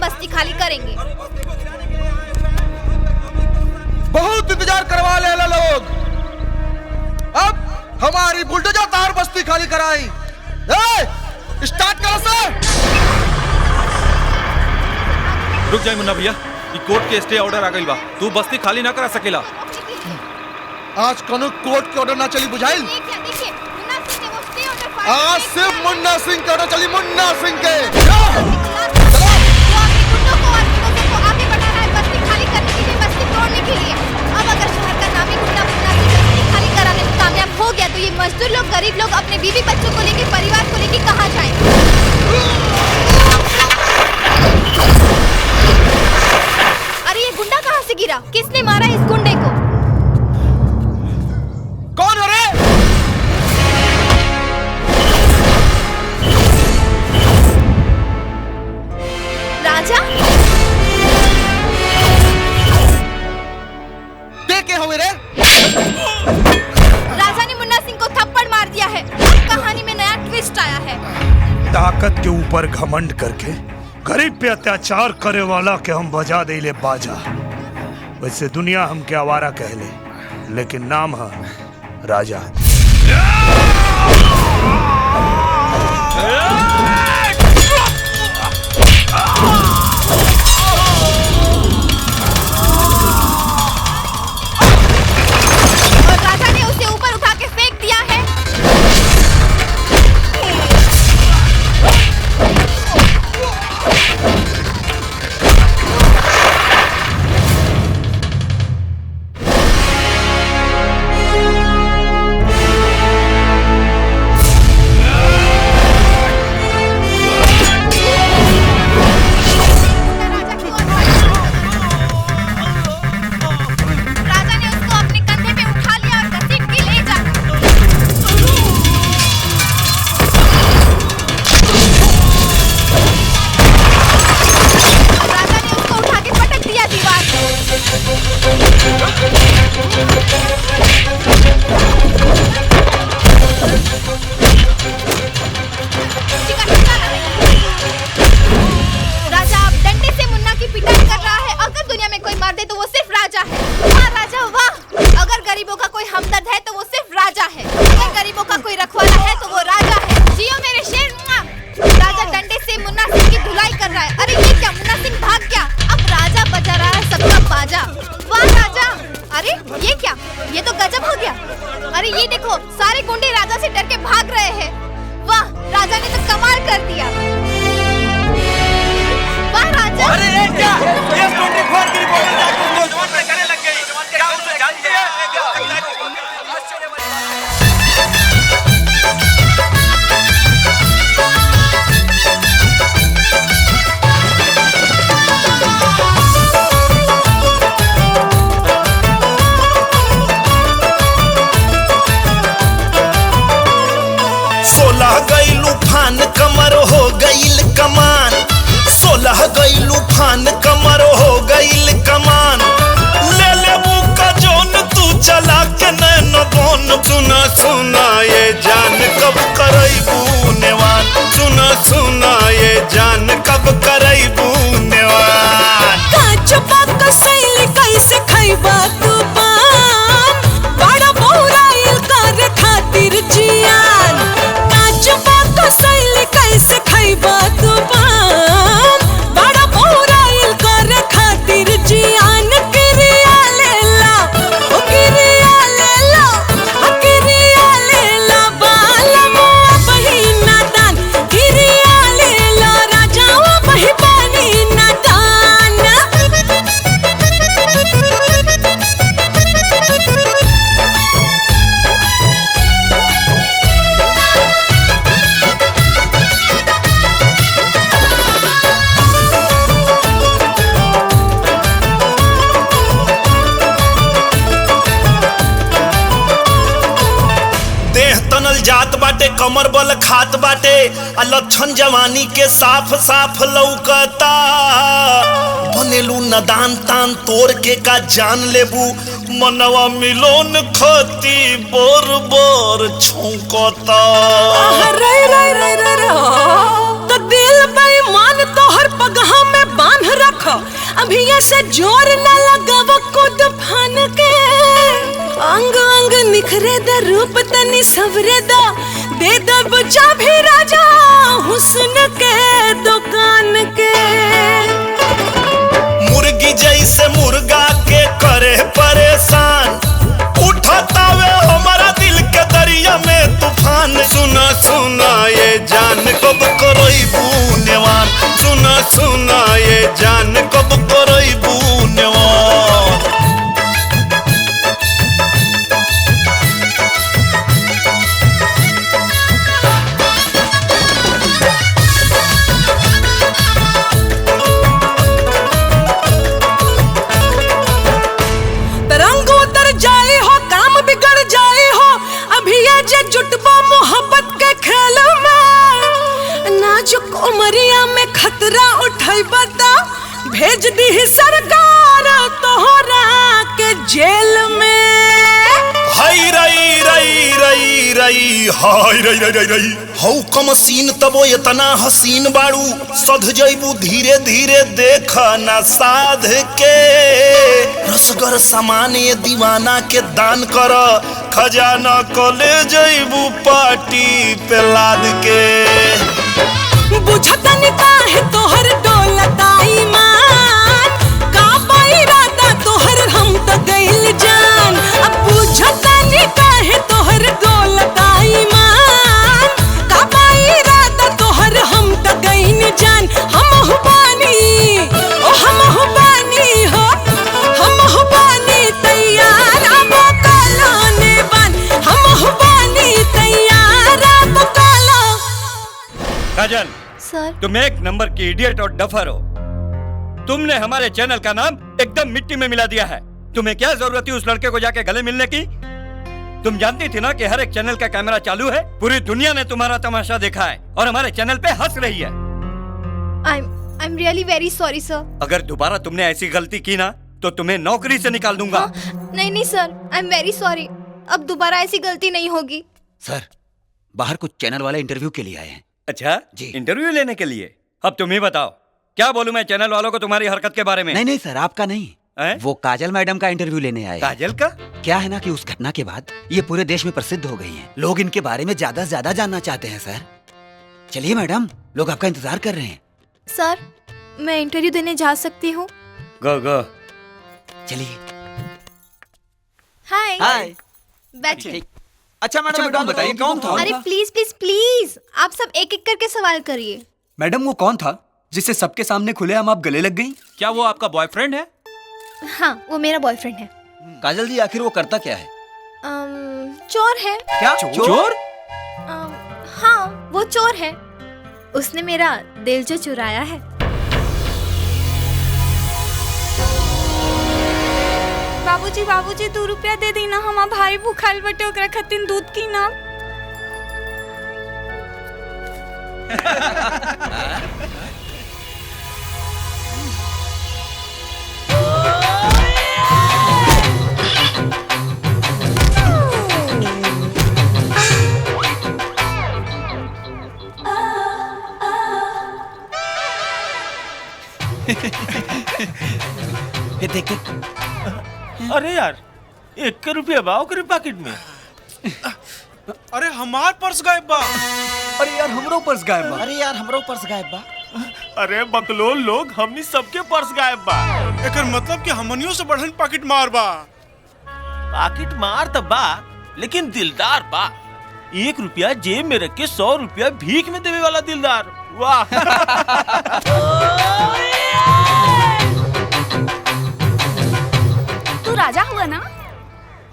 हम बस्ती खाली करेंगे। बहुत इंतजार करवा ले लोग, अब हमारी बुलडोजर तार बस्ती खाली कराई। स्टार्ट करो सर। रुक जाए मुन्ना भैया, कोर्ट के स्टे ऑर्डर आ गई बा, तू बस्ती खाली ना करा सकेला। आज कोनो कोर्ट के ऑर्डर ना चली बुझाइल। आज सिर्फ मुन्ना सिंह के ऑर्डर चली, मुन्ना सिंह के। हो गया तो ये मजदूर लोग, गरीब लोग अपने बीवी बच्चों को लेके, परिवार को लेके कहाँ जाएं? अरे ये गुंडा कहाँ से गिरा? किसने मारा इस गुंडे को? कौन है रे? राजा? देखे हो रे? राजा ने मुन्ना सिंह को थप्पड़ मार दिया है। कहानी में नया ट्विस्ट आया है। ताकत के ऊपर घमंड करके गरीब पे अत्याचार करे वाला के हम बजा दे ले बाजा। वैसे दुनिया हमके आवारा कहले, लेकिन नाम है राजा। जात बाटे, कमर बल खात बाटे, लक्षण जवानी के साफ साफ लौकता। बनेलू नदान तान तोड़ के का जान लेबू, मनवा मिलोन खती बोर बोर छौकता। रे रे रे रे तो दिल बेईमान तोहर पगहा में बान देखो अभी ऐसे जोर न लगाव कूद फान के अंग अंग निखरे द रूप तनी सवरे द दे द बचा भी राजा हुस्न के दुकान के मुर्गी जैसे मुर्गा के करे परेशान उठाता वे हमारा दिल के दरिया में तूफान सुना सुना ये जान कब करोई बूनेवान सुना सुना ये जान कब करोई बूनेवान तरंग उतर जाए हो काम बिगड़ जाए हो अभी ये जे जुटबा मोहब्बत के खेल में नाजुक उमरिया में खतरा उठाई बता भेज दी सरकार तोहरा के जेल में हाय रई रई रई रई हाय रई रई रई हौ कम सीन तबो इतना हसीन बाड़ू सध जइबू धीरे धीरे देखा ना साध के रसगर सामान ये दीवाना के दान कर खजाना को ले जइबू पार्टी पे लाद के बुझता नहीं काहे तोहर दौलत ईमान का इरादा तोहर हम तो गइल जान अब बुझता नहीं काहे तोहर दौलत ईमान का इरादा तोहर हम तो गइल जान हम हुबानी ओ हम हुबानी हो हम हुबानी तैयार अब कालाने बन हम हुबानी तैयार अब काला काजल सर तुम एक नंबर की इडियट और डफर हो। तुमने हमारे चैनल का नाम एकदम मिट्टी में मिला दिया है। तुम्हें क्या जरूरत थी उस लड़के को जाके गले मिलने की? तुम जानती थी ना कि हर एक चैनल का कैमरा चालू है, पूरी दुनिया ने तुम्हारा तमाशा देखा है और हमारे चैनल पे हंस रही है। I'm really very sorry sir। अगर दोबारा तुमने ऐसी गलती की ना तो तुम्हें नौकरी से निकाल दूंगा। नहीं नहीं सर, I'm very sorry। अब दोबारा ऐसी गलती नहीं होगी। सर बाहर कुछ चैनल वाले इंटरव्यू के लिए आए हैं। अच्छा जी, इंटरव्यू लेने के लिए। अब तुम ही बताओ क्या बोलूं मैं चैनल वालों को तुम्हारी हरकत के बारे में? नहीं सर आपका नहीं, वो काजल मैडम का इंटरव्यू लेने आए। काजल का क्या है ना कि उस घटना के बाद ये पूरे देश में प्रसिद्ध हो गई हैं। लोग इनके बारे में ज्यादा से ज्यादा जानना चाहते हैं सर। चलिए मैडम, लोग आपका इंतजार कर रहे हैं। सर मैं इंटरव्यू देने जा सकती हूँ? गो गो। चलिए। हाय हाय। बैठिए। अच्छा मैडम बताइए कौन था? अरे प्लीज प्लीज प्लीज आप सब एक एक करके सवाल करिए। मैडम वो कौन था जिससे सबके सामने खुलेआम आप गले लग गई? क्या वो आपका बॉयफ्रेंड है? हाँ वो मेरा बॉयफ्रेंड है। काजल जी आखिर वो करता क्या है? चोर है। क्या चोर? हाँ वो चोर है। उसने मेरा दिल जो चुराया है। बाबूजी बाबूजी 2 रुपया दे दी ना, हमार भाई भूखाइल बटे ओकरा खातिर दूध की ना। ये देख। अरे यार 1 रुपया बा ओकरे पॉकेट में। अरे हमार पर्स गायब बा। अरे यार हमरो पर्स गायब बा। अरे यार हमरो पर्स गायब बा। अरे बकलोल लोग हमनी सबके पर्स गायब बा। एकर मतलब कि हमनियों से बढ़न पॉकेट मार बा। पॉकेट मार त बा लेकिन दिलदार बा। 1 रुपया जेब में रख के 100 रुपया भीख में देवे वाला दिलदार। वाह। तू राजा हुआ ना?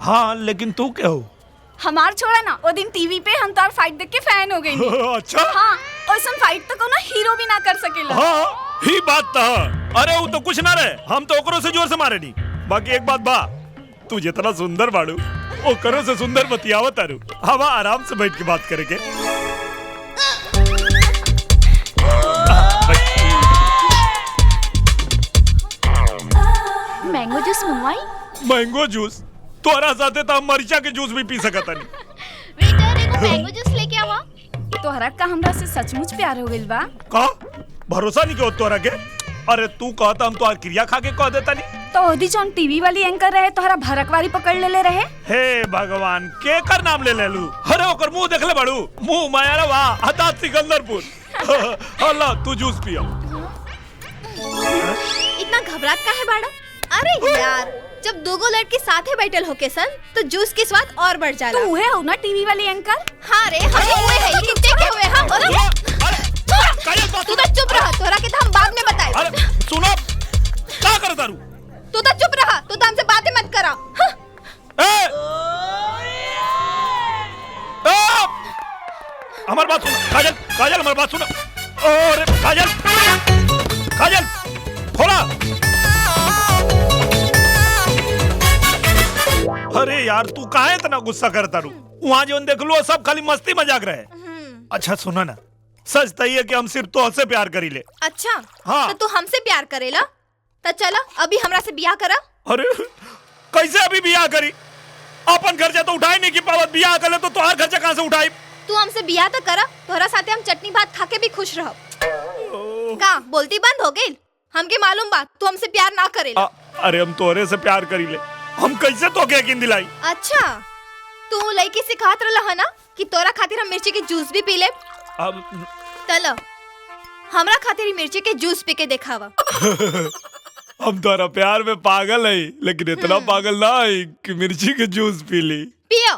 हाँ लेकिन तू क्या हो? हमार छोड़ा ना, वो दिन टीवी पे हम तार फाइट देख के फैन हो गई। अच्छा हाँ ओइसन फाइट तो कोनो हीरो भी ना कर सकेला। हाँ ही बात था। अरे वो तो कुछ ना रहे, हम तो ओकरो से जोर से मारे नहीं। बाकी एक बात बा, तू जितना सुंदर बाड़ू ओकरो से सुंदर बतियावत आरू। हवा आराम से बैठ के बात करेंगे। मैंगो जूस मंगवाई? Mango juice? तोरा साथे तो हम मरीचा के जूस भी पी सकता नहीं। वेटर एगो मैंगो जूस लेके आवा। तोहरा का हमरा से सचमुच प्यार हो गइल बा? का भरोसा नहीं के तोरा के? अरे तू कहता हम तो क्रिया खा के कह देता नहीं। तो ओदी जौन टीवी वाली एंकर रहे तोहरा भरकवारी पकड़ ले रहे। हे भगवान के कर नाम ले लू। अरे ओकर मुंह देख ले बड़ू, मुंह माया वाह हता सिकंदरपुर। अल्लाह तू जूस पियो। इतना घबरात काहे बाड़ा? अरे यार जब दोगो लड़के साथे बैठल होके सन तो जूस के स्वाद और बढ़ जाला। तू है हो ना टीवी वाली एंकर? हाँ रे हम हुए है लेकिन देखे हुए हम। तू तो चुप रहा, तोरा के तो हम बाद में बताए। अरे सुनो क्या करता रू? तू तो चुप रहा, तू तो हमसे बातें मत करा। हमारी बात सुनो काजल, काजल हमारी बात सुनो। अरे काजल, काजल खोला। अरे यार तू काहे इतना गुस्सा करता रू? वहाँ जो देख लो सब खाली मस्ती मजाक रहे। अच्छा सुनो ना, सच तो ये कि हम सिर्फ तो से प्यार करी ले। अच्छा हाँ। तो तू हमसे प्यार करेला तो चला अभी हमरा से बियाह करा। अरे कैसे अभी बियाह करी? अपन खर्चा तो उठाई नहीं की पावत, बियाह कर ले तो तोहार खर्चा कहाँ से उठाई? तू हमसे बियाह तो करा, तोहरा साथे हम चटनी भात खा के भी खुश रह। का बोलती बंद हो गई? हमके मालूम बात तू हमसे प्यार ना करेला। अरे हम तोहरे से प्यार करी ले, हम कैसे तो क्या यकीन दिलाई? अच्छा तू लड़की सिखात रहा ना कि तोरा खातिर हम मिर्ची के जूस भी पी ले। अब चलो हमरा खातिर मिर्ची के जूस पी के दिखावा। हम तोरा प्यार में पागल है, लेकिन इतना पागल ना है कि मिर्ची के जूस पी ली। पियो।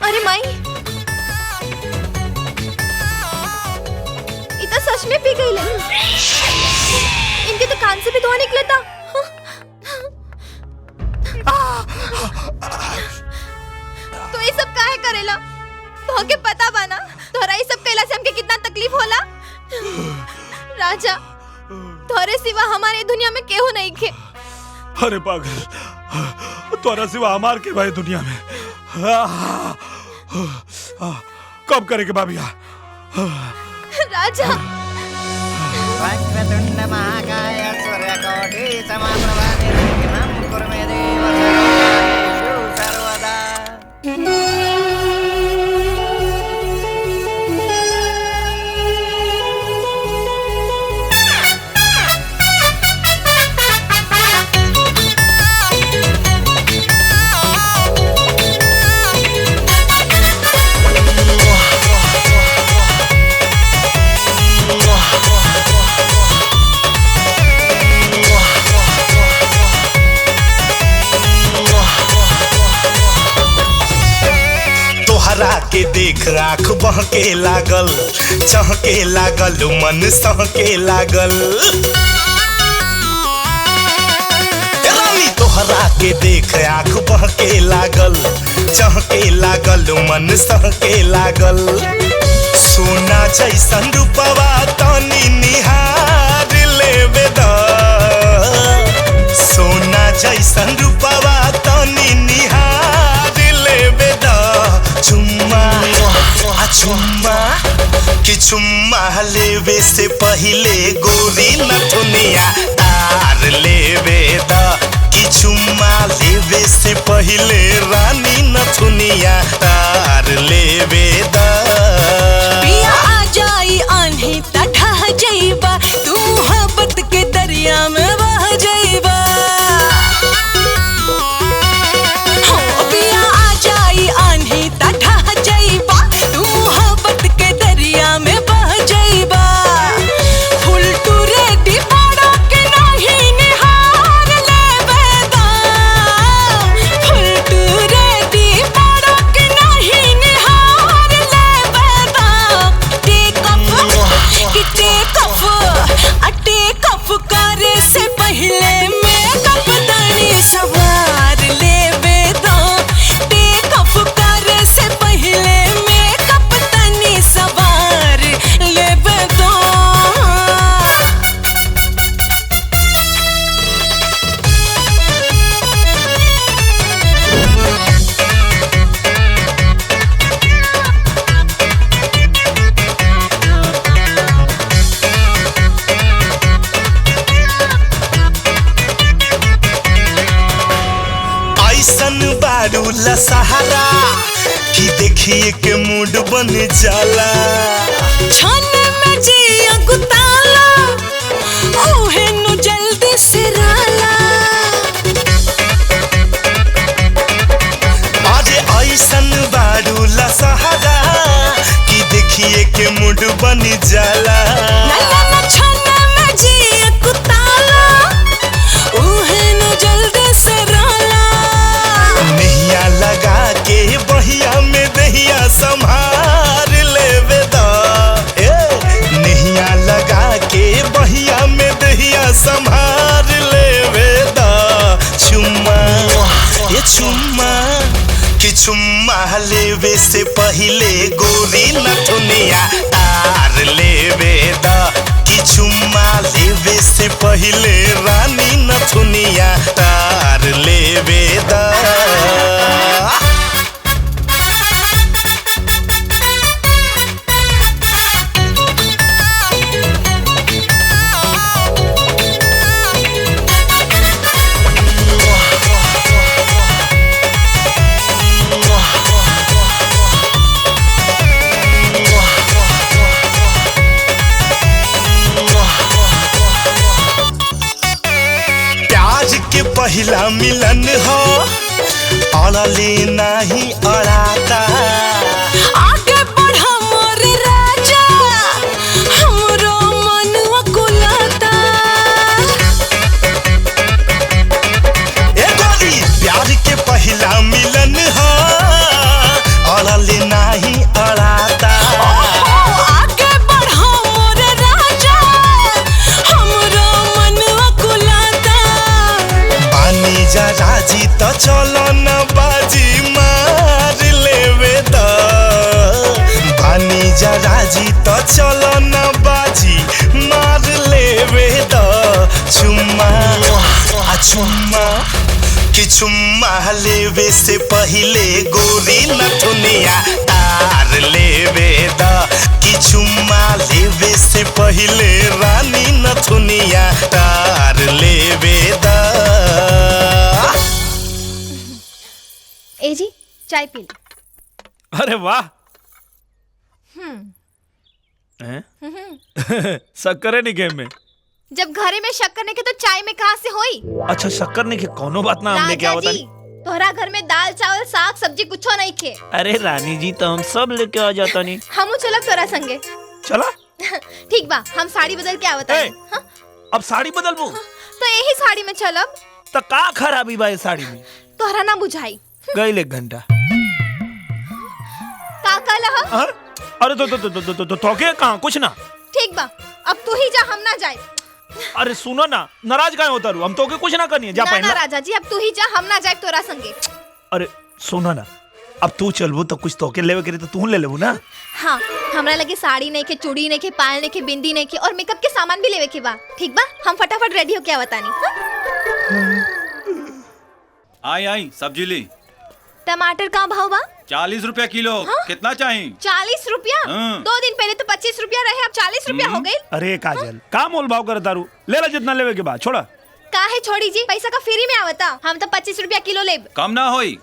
अरे माई इतना सच में पी गई ले। इनके तो कान से भी धुआं निकला था। तो ये सब काहे करेला? तोहके पता बाना तोहरा ये सब कैला से हमके कितना तकलीफ होला। राजा तोहरे सिवा हमारे दुनिया में केहू नहीं खे। अरे पागल, तोरा सिवा हमार के भाई दुनिया में। कब करेंगे बाबिया? राजा वक्रतुंड महाकाय सूर्यकोटि समप्रभा निर्विघ्नं कुरु मे देव सर्वेषु सर्वदा। के देख आँख बहके लागल, चहके लागल, मन सहके लागल। रानी तोहरा के देख आँख बहके लागल, चहके लागल, मन सहके लागल। सोना जैसन रूपवा तनी निहार लेवे द, सोना जैसन रूपवा तनी निहार लेवे द। चुम्मा चुम्मा कि चुम्मा लेवे से पहले गोरी नथुनिया तार लेवे द, कि चुम्मा लेवे से पहले रानी नथुनिया तार लेवे द। पिया आ जाई आन्ही त ढह जाइबा, तू मोहब्बत के दरिया में बह जाइबा। पिया आ जाई आन्ही त ढह जाइबा, तू मोहब्बत के दरिया में बह जाइबा। फुल टू रेडी पड़ा के नहीं निहार लेवे दा, फुल टू रेडी पड़ा के नहीं निहार लेवे दा। टेक ऑफ करे से पहले मेकअप तनी सवार लेवे दा, टेक ऑफ करे से पहले मेकअप तनी सवार लेवे दा। ऐसन बारू लसहरा कि देखिए के मूड बन जाला। छाने में जिया गुताला ओहे नु जल्दी से राला। आज ऐसन बारूला सहारा कि देखिए के मूड बन जाला। ना छाने में जिया गुताला ओहे नु जल्दी से राला। नैया लगा के बहिया में दहिया संभार लेवे दा। नैया लगा के बहिया में दहिया संभार लेवे दा। चुम्मा ये चुम्मा कि चुम्मा लेवे से पहले गोरी नथुनिया तार लेवे दा। कि चुम्मा लेवे से पहले रानी नथुनिया तार लेवे दा। पहला मिलन हो अड़ले नहीं अड़ाता। आगे बढ़ा मोर राजा हमरो मनवा कुलाता। ए गोरी प्यार के पहला मिलन हो अड़ले नहीं अड़ाता। आगे बढ़ा मोर राजा हमरो मनवा कुलाता। पानी जा राजी तो चलो न बाजी मार लेवे दा। पानी जा राजी तो चलो न बाजी मार लेवे दा। चुम्मा आ चुम्मा कि चुम्मा लेवे से पहले गोरी नथुनिया तार लेवे दा। कि चुम्मा लेवे से पहले रानी नथुनिया तार लेवे दा। ए जी चाय पी लो। अरे वाह। शक्कर नहीं गेम में। जब घरे में शक्कर नहीं के तो चाय में कहाँ से होई? अच्छा शक्कर नहीं के कोनो बात ना हम लेके राजा आवता जी तोहरा घर में दाल चावल साग सब्जी कुछो नहीं खे। अरे रानी जी तो हम सब लेके आ जाता नहीं। हमू चलक तोरा संगे। चला ठीक बा हम साड़ी बदल के आवता ए, अब साड़ी बदलबू तो यही साड़ी में चलब। तो का खराबी बा इस साड़ी में? तोहरा ना बुझाई। गई 1 घंटा का कहला? अरे तो थोके कहाँ कुछ ना। ठीक बा अब तू ही जा हम ना जाए। अरे सुनो ना नाराज काहे होता रू? हम तो कुछ ना करनी है जा ना पहन ला। राजा जी अब तू ही जा हम ना जाए तोरा संगे। अरे सुनो ना अब तू चलबू तो कुछ तोके लेवे करे तो तू ले लेबू ना। हाँ हमरा लगे साड़ी नहीं के चूड़ी नहीं के पायल नहीं के बिंदी नहीं के और मेकअप के सामान भी लेवे के बा। ठीक बा हम फटाफट रेडी होके आवतानी। आई सब्जी ली। टमाटर का भाव बा? 40 रुपया किलो। कितना चाहिए? 40 रुपया? हाँ। 2 दिन पहले तो 25 रुपया रहे अब 40 रुपया हो गए। अरे काजल का मोल भाव कर तारू ले ला जितना लेवे के बाद छोड़ा। काहे छोड़ी जी पैसा का फ्री में आवता हम तो 25 रुपया किलो लेब। कम ना होई।